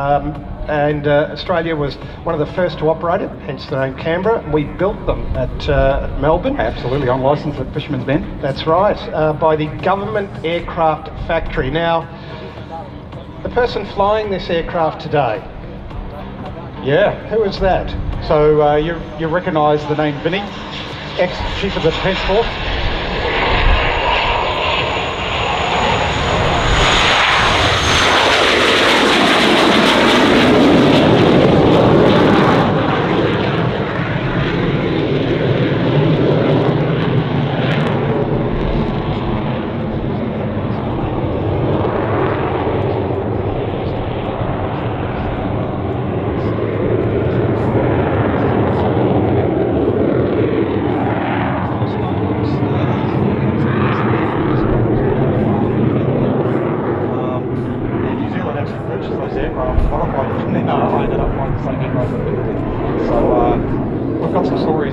Australia was one of the first to operate it, hence the name Canberra. We built them at Melbourne. Absolutely, on licence at Fisherman's Bend. That's right, by the Government Aircraft Factory. Now, the person flying this aircraft today, who is that? So you recognise the name Vinny, ex-Chief of the Defence Force.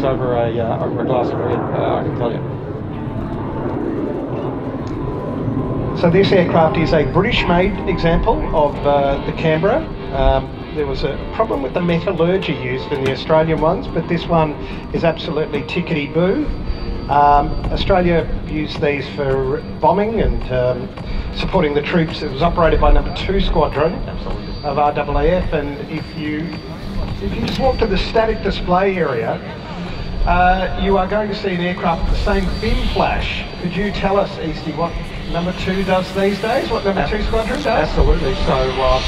Over a glass of red, I can tell you. So this aircraft is a British-made example of the Canberra. There was a problem with the metallurgy used in the Australian ones, but this one is absolutely tickety-boo. Australia used these for bombing and supporting the troops. It was operated by number 2 Squadron of RAAF, and if you just walk to the static display area, you are going to see an aircraft with the same fin flash. Could you tell us, Eastie, what number 2 does these days? What number 2 Squadron does? Absolutely. So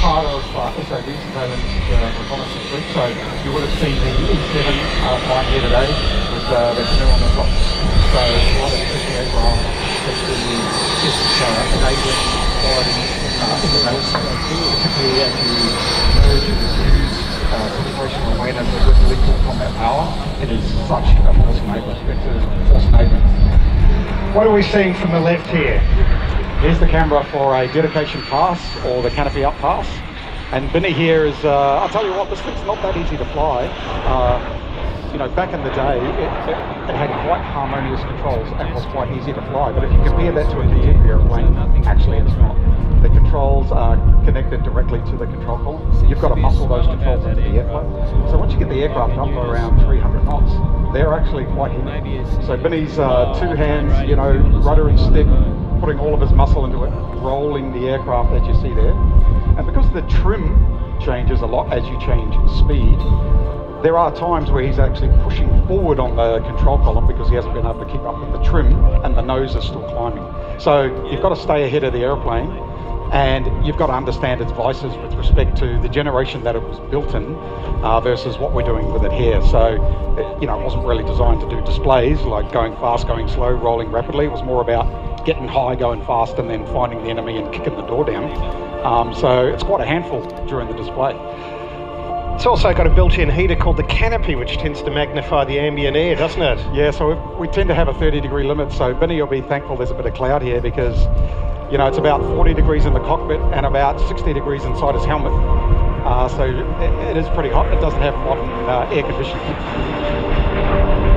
part of SOV, Surveillance Reconnaissance Group. So you would have seen the E7 flying here today with the canoe on the top. So a lot of special aircraft that enabling quality in the race, particularly as you merge and use situational awareness with lethal combat power. It is such a force enabler. It's a force enabler. What are we seeing from the left here? Here's the Canberra for a dedication pass or the canopy up pass. And Vinny here is, I'll tell you what, this thing's not that easy to fly. You know, back in the day, it had quite harmonious controls and was quite easy to fly. But if you compare that to a DG airplane, actually it's not. The controls are connected directly to the control column. You've got to muscle those controls into the airflow. So once you get the aircraft up to around 300 knots, they're actually quite heavy. So Vinny's 2 hands, you know, rudder and stick, putting all of his muscle into it, rolling the aircraft as you see there. And because the trim changes a lot as you change speed, there are times where he's actually pushing forward on the control column because he hasn't been able to keep up with the trim and the nose is still climbing. So you've got to stay ahead of the airplane, and you've got to understand its vices with respect to the generation that it was built in versus what we're doing with it here. So, you know, it wasn't really designed to do displays like going fast, going slow, rolling rapidly. It was more about getting high, going fast, and then finding the enemy and kicking the door down. So it's quite a handful during the display. It's also got a built-in heater called the canopy, which tends to magnify the ambient air, doesn't it? Yeah, so we tend to have a 30-degree limit, so Benny will be thankful there's a bit of cloud here because, you know, it's about 40 degrees in the cockpit and about 60 degrees inside his helmet. So it is pretty hot. It doesn't have modern air conditioning.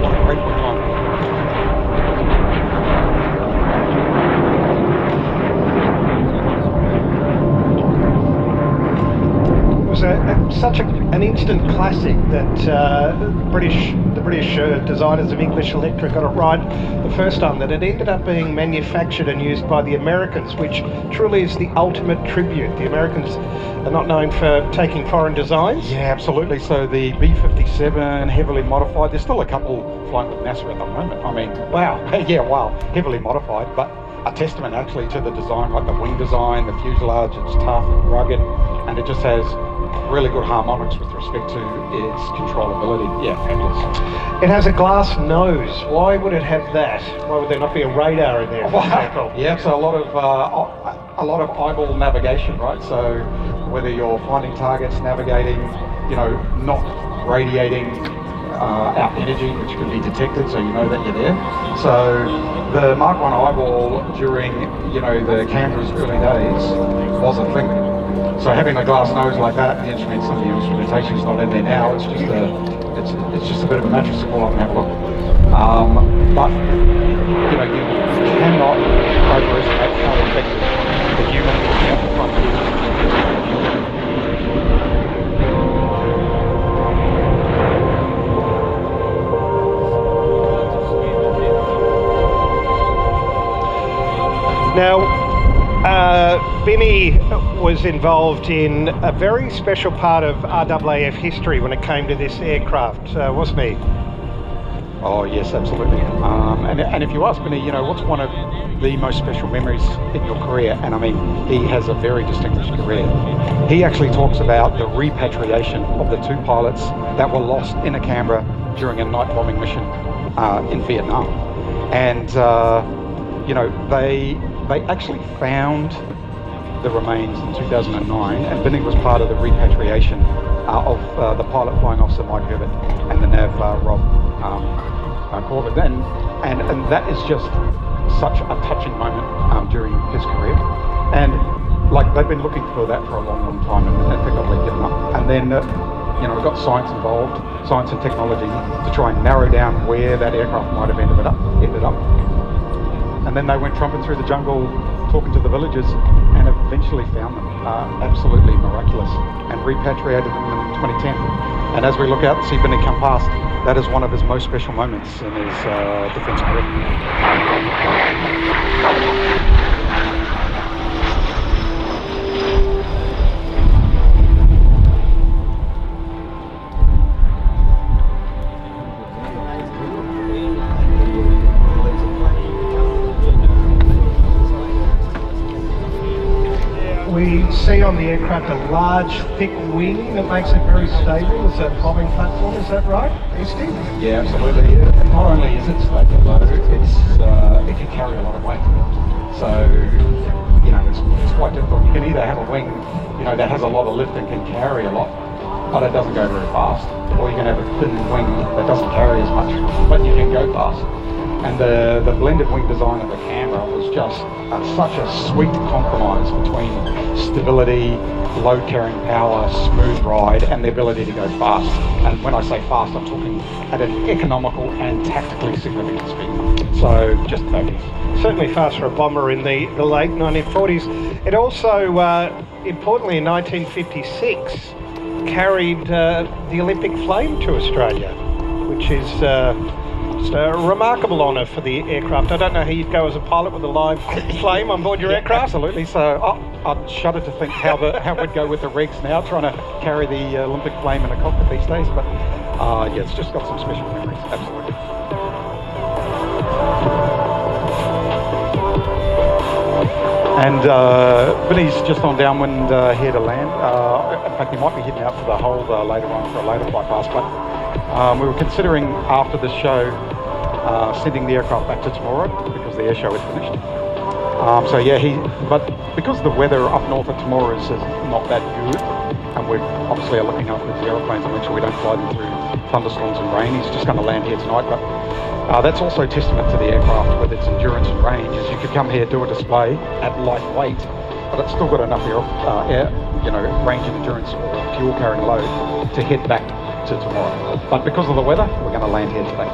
What a great wing line. Such an instant classic that the British designers of English Electric got it right the first time, that it ended up being manufactured and used by the Americans, which truly is the ultimate tribute. The Americans are not known for taking foreign designs. Yeah, absolutely. So the B-57, heavily modified. There's still a couple flying with NASA at the moment. I mean, wow. Yeah, wow. Heavily modified, but a testament actually to the design, like the wing design, the fuselage. It's tough and rugged, and it just has really good harmonics with respect to its controllability. Yeah, fabulous. It has a glass nose. Why would it have that? Why would there not be a radar in there, for example? Yeah, so a lot of eyeball navigation, right? So whether you're finding targets, navigating, you know, not radiating out energy, which can be detected, so you know that you're there. So the Mark 1 eyeball during, you know, the Canberra's early days was a thing. So having a glass nose like that, the some of the instrumentation's not in there now. It's just a bit of a mattress to call up and have a look. But you know, you cannot overestimate how effective the human is out the front. Now, Binny was involved in a very special part of RAAF history when it came to this aircraft, wasn't he? Oh yes, absolutely. And if you ask Benny, you know, what's one of the most special memories in your career? And I mean, he has a very distinguished career. He actually talks about the repatriation of the 2 pilots that were lost in Canberra during a night bombing mission in Vietnam. And you know, they actually found the remains in 2009, and Benny was part of the repatriation of the pilot flying officer Mike Herbert and the nav Rob Corbett, and that is just such a touching moment during his career. And like, they've been looking for that for a long time, and I think they've given up. And then you know, we've got science involved, science and technology, to try and narrow down where that aircraft might have ended up. And then they went trumping through the jungle, talking to the villagers, and eventually found them. Absolutely miraculous, and repatriated them in 2010. And as we look out and see Benny come past, that is one of his most special moments in his defence career. We see on the aircraft a large, thick wing that makes it very stable as a bombing platform. Is that right, Easty? Yeah, absolutely. Not only is it stable though, it can carry a lot of weight. So, you know, it's quite difficult. You can either have a wing, you know, that has a lot of lift and can carry a lot, but it doesn't go very fast. Or you can have a thin wing that doesn't carry as much, but you can go fast. And the blended wing design of the Canberra was just such a sweet compromise between stability, load carrying power, smooth ride, and the ability to go fast. And when I say fast, I'm talking at an economical and tactically significant speed. So just fabulous. Certainly fast for a bomber in the late 1940s. It also, importantly in 1956, carried the Olympic flame to Australia, which is just a remarkable honour for the aircraft. I don't know how you'd go as a pilot with a live flame on board your aircraft. Absolutely. So I'd shudder to think how we'd go with the rigs now, trying to carry the Olympic flame in a cockpit these days. But yeah, it's just got some special memories. Absolutely. And Vinny's just on downwind here to land. In fact, he might be heading out to the hold later on for a later flight past. But we were considering after the show sending the aircraft back to Temora because the airshow had finished. So yeah, but because the weather up north at Temora is not that good, and we're obviously looking after these aeroplanes and make sure we don't fly them through thunderstorms and rain, he's just going to land here tonight. But that's also a testament to the aircraft with its endurance and range, as you could come here, do a display at lightweight, but it's still got enough air, you know, range and endurance or fuel carrying load to head back to Temora. But because of the weather, we're going to land here today.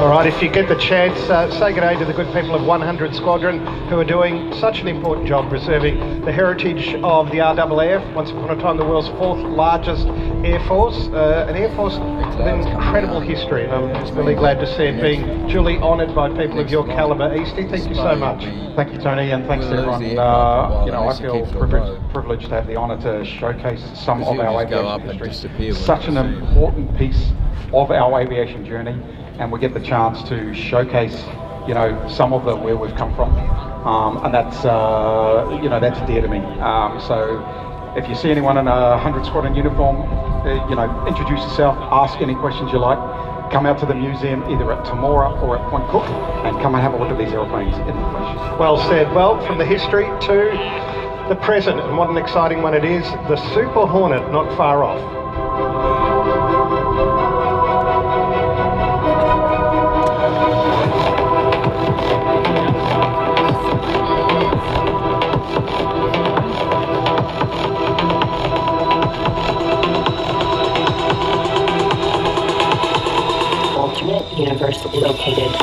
All right, if you get the chance, say good day to the good people of 100 Squadron, who are doing such an important job preserving the heritage of the RAAF, once upon a time the world's 4th largest air force, an air force with an incredible history, and I'm just really glad to see it being duly honoured by people of your calibre. Easty, thank you so much. Thank you, Tony, and thanks to everyone. You know, I feel privileged to have the honour to showcase some of our aviation history. Such an important piece of our aviation journey, and we get the chance to showcase, you know, some of where we've come from, and that's, you know, that's dear to me. So if you see anyone in a 100 Squadron uniform, you know, introduce yourself, ask any questions you like, come out to the museum either at Temora or at Point Cook, and come and have a look at these aeroplanes in the flesh. Well said. Well, from the history to the present, and what an exciting one it is, the Super Hornet not far off. Ultimate universally located